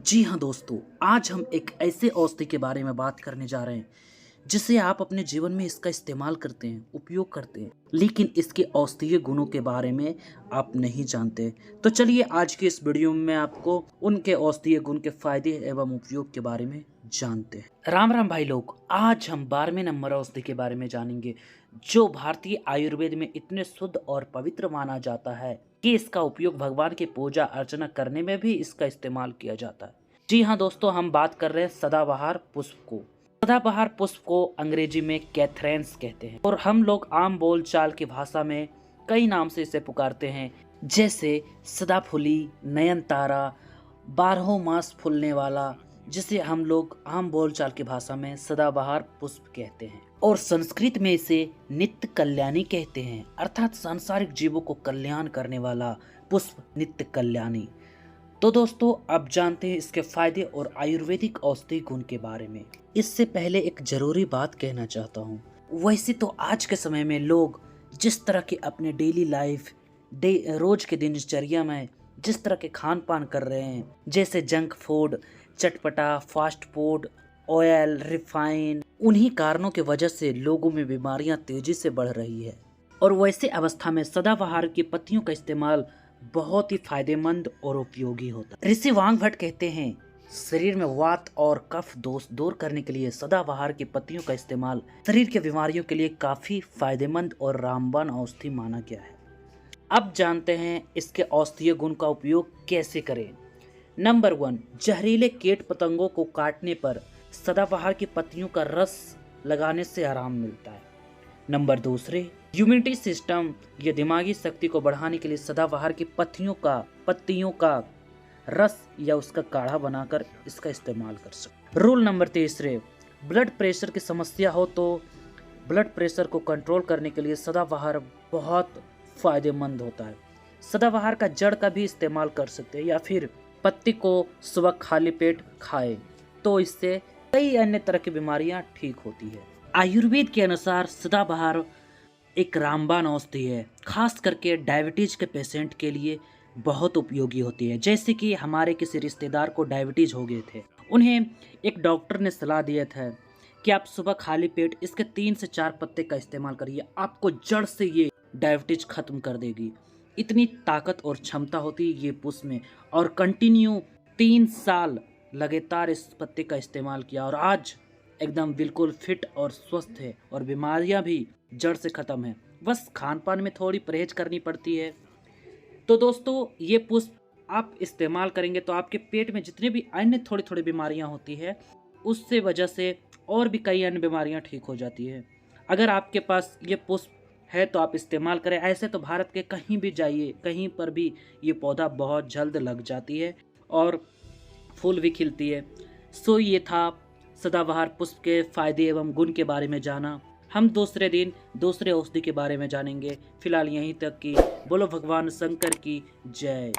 जी हाँ दोस्तों, आज हम एक ऐसे औषधि के बारे में बात करने जा रहे हैं जिसे आप अपने जीवन में इसका इस्तेमाल करते हैं, उपयोग करते हैं, लेकिन इसके औषधीय गुणों के बारे में आप नहीं जानते। तो चलिए आज की इस वीडियो में मैं आपको उनके औषधीय गुण के फायदे एवं उपयोग के बारे में जानते हैं। राम राम भाई लोग, आज हम 12वें नंबर औषधि के बारे में जानेंगे जो भारतीय आयुर्वेद में इतने शुद्ध और पवित्र माना जाता है कि इसका उपयोग भगवान की पूजा अर्चना करने में भी इसका इस्तेमाल किया जाता है। जी हाँ दोस्तों, हम बात कर रहे हैं सदाबहार पुष्प को। सदाबहार पुष्प को अंग्रेजी में कैथरेंस कहते हैं और हम लोग आम बोलचाल की भाषा में कई नाम से इसे पुकारते हैं, जैसे सदाफुली, नयनतारा, बारहों मास फूलने वाला, जिसे हम लोग आम बोलचाल की भाषा में सदाबहार पुष्प कहते हैं। और संस्कृत में इसे नित्य कल्याणी कहते हैं, अर्थात सांसारिक जीवों को कल्याण करने वाला पुष्प नित्य कल्याणी। तो दोस्तों अब जानते हैं इसके फायदे और आयुर्वेदिक औषधि गुण के बारे में। इससे पहले एक जरूरी बात कहना चाहता हूँ। वैसे तो आज के समय में लोग जिस तरह के अपने डेली लाइफ रोज के दिनचर्या में जिस तरह के खान पान कर रहे हैं, जैसे जंक फूड, चटपटा, फास्ट फूड, ऑयल, रिफाइन, उन्हीं कारणों की वजह से लोगों में बीमारियां तेजी से बढ़ रही है। और वैसे अवस्था में सदाबहार की पत्तियों का इस्तेमाल बहुत ही फायदेमंद और उपयोगी होता है। ऋषि वांगभट कहते हैं, शरीर में वात और कफ दोष दूर करने के लिए सदाबहार की पत्तियों का इस्तेमाल शरीर के बीमारियों के लिए काफी फायदेमंद और रामबाण औषधि माना गया है। अब जानते हैं इसके औषधीय गुण का उपयोग कैसे करें। नंबर 1, जहरीले कीट पतंगों को काटने पर सदाबहार की पत्तियों का रस लगाने से आराम मिलता है। नंबर 2, इम्यूनिटी सिस्टम या दिमागी शक्ति को बढ़ाने के लिए सदाबहार की पत्तियों का रस या उसका काढ़ा बनाकर इसका इस्तेमाल कर सकते। रूल नंबर 3, ब्लड प्रेशर की समस्या हो तो ब्लड प्रेशर को कंट्रोल करने के लिए सदाबहार बहुत फायदेमंद होता है। सदाबहार का जड़ का भी इस्तेमाल कर सकते हैं या फिर पत्ती को सुबह खाली पेट खाएं तो इससे कई अन्य तरह की बीमारियां ठीक होती है। आयुर्वेद के अनुसार सदाबहार एक रामबाण औषधि है, खास करके डायबिटीज के पेशेंट के लिए बहुत उपयोगी होती है। जैसे कि हमारे किसी रिश्तेदार को डायबिटीज हो गए थे, उन्हें एक डॉक्टर ने सलाह दिया था कि आप सुबह खाली पेट इसके 3 से 4 पत्ते का इस्तेमाल करिए, आपको जड़ से ये डायबिटीज खत्म कर देगी। इतनी ताकत और क्षमता होती है ये पुष्प में। और कंटिन्यू 3 साल लगातार इस पत्ते का इस्तेमाल किया और आज एकदम बिल्कुल फिट और स्वस्थ है और बीमारियां भी जड़ से खत्म है। बस खान पान में थोड़ी परहेज करनी पड़ती है। तो दोस्तों ये पुष्प आप इस्तेमाल करेंगे तो आपके पेट में जितने भी अन्य थोड़ी थोड़ी बीमारियां होती है उससे वजह से और भी कई अन्य बीमारियां ठीक हो जाती है। अगर आपके पास ये पुष्प है तो आप इस्तेमाल करें। ऐसे तो भारत के कहीं भी जाइए, कहीं पर भी ये पौधा बहुत जल्द लग जाती है और फूल भी खिलती है। सो ये था सदाबहार पुष्प के फायदे एवं गुण के बारे में जाना। हम दूसरे दिन दूसरे औषधि के बारे में जानेंगे। फिलहाल यहीं तक की बोलो भगवान शंकर की जय।